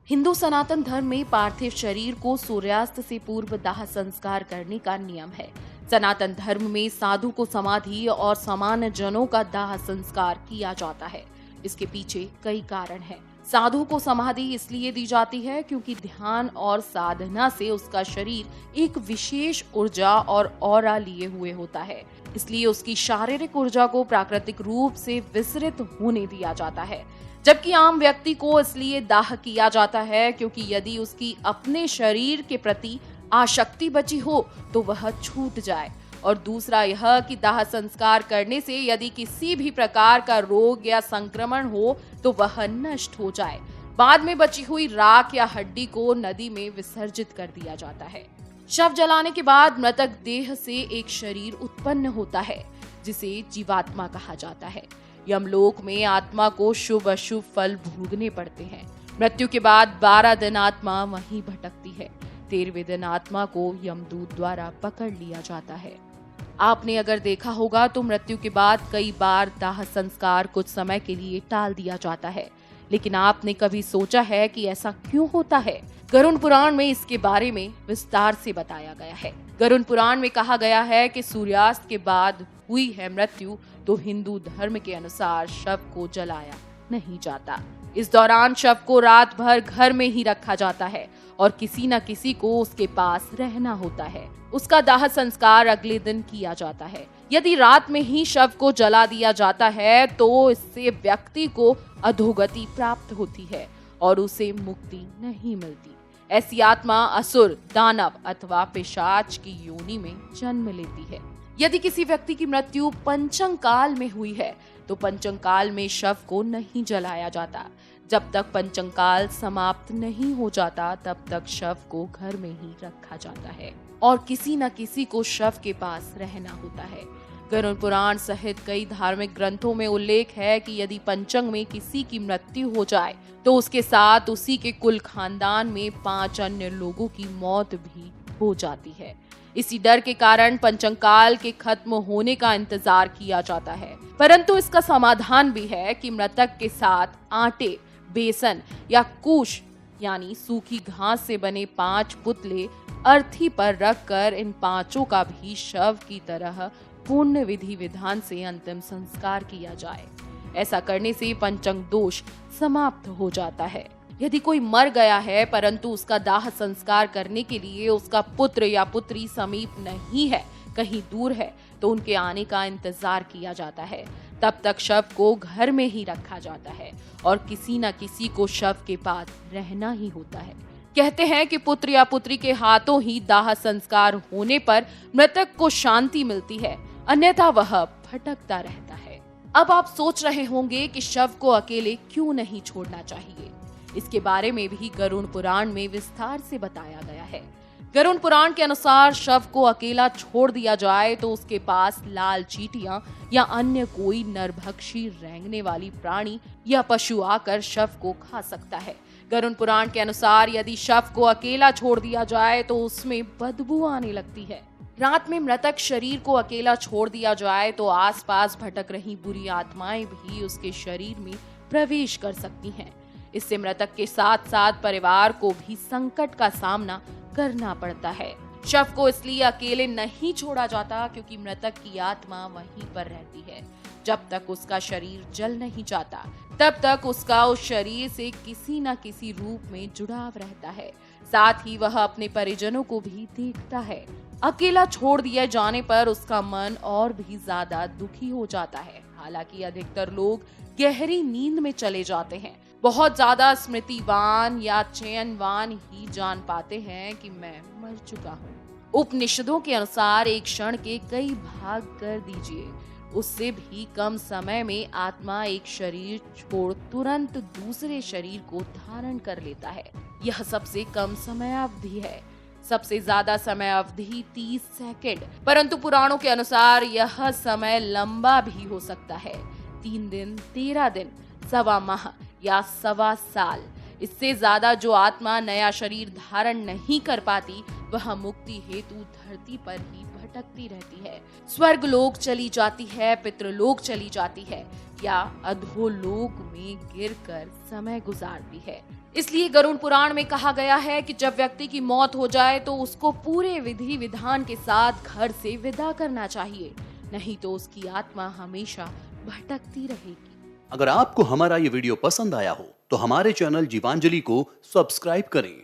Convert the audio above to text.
हिंदू सनातन धर्म में पार्थिव शरीर को सूर्यास्त से पूर्व दाह संस्कार करने का नियम है। सनातन धर्म में साधु को समाधि और समान जनों का दाह संस्कार किया जाता है। इसके पीछे कई कारण हैं। साधु को समाधि इसलिए दी जाती है क्योंकि ध्यान और साधना से उसका शरीर एक विशेष ऊर्जा और ऑरा लिए हुए होता है, इसलिए उसकी शारीरिक ऊर्जा को प्राकृतिक रूप से विसरित होने दिया जाता है। जबकि आम व्यक्ति को इसलिए दाह किया जाता है क्योंकि यदि उसकी अपने शरीर के प्रति आसक्ति बची हो तो वह छूट जाए, और दूसरा यह कि दाह संस्कार करने से यदि किसी भी प्रकार का रोग या संक्रमण हो तो वह नष्ट हो जाए। बाद में बची हुई राख या हड्डी को नदी में विसर्जित कर दिया जाता है। शव जलाने के बाद मृतक देह से एक शरीर उत्पन्न होता है जिसे जीवात्मा कहा जाता है। यमलोक में आत्मा को शुभ अशुभ फल भोगने पड़ते हैं। मृत्यु के बाद 12 दिन आत्मा वहीं भटकती है। 13वें दिन आत्मा को यमदूत द्वारा पकड़ लिया जाता है। आपने अगर देखा होगा तो मृत्यु के बाद कई बार दाह संस्कार कुछ समय के लिए टाल दिया जाता है, लेकिन आपने कभी सोचा है कि ऐसा क्यों होता है? गरुड़ पुराण में इसके बारे में विस्तार से बताया गया है। गरुड़ पुराण में कहा गया है कि सूर्यास्त के बाद हुई है मृत्यु तो हिंदू धर्म के अनुसार शव को जलाया नहीं जाता। इस दौरान शव को रात भर घर में ही रखा जाता है और किसी न किसी को उसके पास रहना होता है। उसका दाह संस्कार अगले दिन किया जाता है। यदि रात में ही शव को जला दिया जाता है तो इससे व्यक्ति को अधोगति प्राप्त होती है और उसे मुक्ति नहीं मिलती। ऐसी आत्मा असुर, दानव अथवा पिशाच की योनि में जन्म लेती है। यदि किसी व्यक्ति की मृत्यु पंचम काल में हुई है तो पंचम काल में शव को नहीं जलाया जाता। जब तक पंचम काल समाप्त नहीं हो जाता तब तक शव को घर में ही रखा जाता है और किसी न किसी को शव के पास रहना होता है। गरुड़ पुराण सहित कई धार्मिक ग्रंथों में उल्लेख है कि यदि पंचम में किसी की मृत्यु हो जाए तो उसके साथ उसी के कुल खानदान में 5 अन्य लोगों की मौत भी हो जाती है। इसी डर के कारण पंचम काल के खत्म होने का इंतजार किया जाता है। परंतु इसका समाधान भी है कि मृतक के साथ आटे, बेसन या कूश यानी सूखी घास से बने 5 पुतले अर्थी पर रखकर इन 5 का भी शव की तरह पूर्ण विधि विधान से अंतिम संस्कार किया जाए। ऐसा करने से पंचम दोष समाप्त हो जाता है। यदि कोई मर गया है परंतु उसका दाह संस्कार करने के लिए उसका पुत्र या पुत्री समीप नहीं है, कहीं दूर है, तो उनके आने का इंतजार किया जाता है। तब तक शव को घर में ही रखा जाता है और किसी न किसी को शव के पास रहना ही होता है। कहते हैं कि पुत्र या पुत्री के हाथों ही दाह संस्कार होने पर मृतक को शांति मिलती है, अन्यथा वह भटकता रहता है। अब आप सोच रहे होंगे कि शव को अकेले क्यों नहीं छोड़ना चाहिए। इसके बारे में भी गरुड़ पुराण में विस्तार से बताया गया है। गरुड़ पुराण के अनुसार शव को अकेला छोड़ दिया जाए तो उसके पास लाल चींटियां या अन्य कोई नरभक्षी रेंगने वाली प्राणी या पशु आकर शव को खा सकता है। गरुड़ पुराण के अनुसार यदि शव को अकेला छोड़ दिया जाए तो उसमें बदबू आने लगती है। रात में मृतक शरीर को अकेला छोड़ दिया जाए तो आसपास भटक रही बुरी आत्माएं भी उसके शरीर में प्रवेश कर सकती हैं। इससे मृतक के साथ साथ परिवार को भी संकट का सामना करना पड़ता है। शव को इसलिए अकेले नहीं छोड़ा जाता क्योंकि मृतक की आत्मा वहीं पर रहती है। जब तक उसका शरीर जल नहीं जाता तब तक उसका उस शरीर से किसी न किसी रूप में जुड़ाव रहता है। साथ ही वह अपने परिजनों को भी देखता है। अकेला छोड़ दिए जाने पर उसका मन और भी ज्यादा दुखी हो जाता है। हालांकि अधिकतर लोग गहरी नींद में चले जाते हैं। बहुत ज्यादा स्मृतिवान या चयनवान ही जान पाते हैं कि मैं मर चुका हूँ। उपनिषदों के अनुसार एक क्षण के कई भाग कर दीजिए, उससे भी कम समय में आत्मा एक शरीर छोड़ तुरंत दूसरे शरीर को धारण कर लेता है। यह सबसे कम समय अवधि है। सबसे ज्यादा समय अवधि 30 सेकंड, परंतु पुराणों के अनुसार यह समय लंबा भी हो सकता है। 3 दिन, 13 दिन, 1.25 माह या 1.25 साल। इससे ज्यादा जो आत्मा नया शरीर धारण नहीं कर पाती वह मुक्ति हेतु धरती पर ही भटकती रहती है। स्वर्ग लोक चली जाती है, पितृलोक चली जाती है या अधोलोक में गिरकर समय गुजारती है। इसलिए गरुड़ पुराण में कहा गया है कि जब व्यक्ति की मौत हो जाए तो उसको पूरे विधि विधान के साथ घर से विदा करना चाहिए, नहीं तो उसकी आत्मा हमेशा भटकती रहेगी। अगर आपको हमारा ये वीडियो पसंद आया हो तो हमारे चैनल जीवांजलि को सब्सक्राइब करें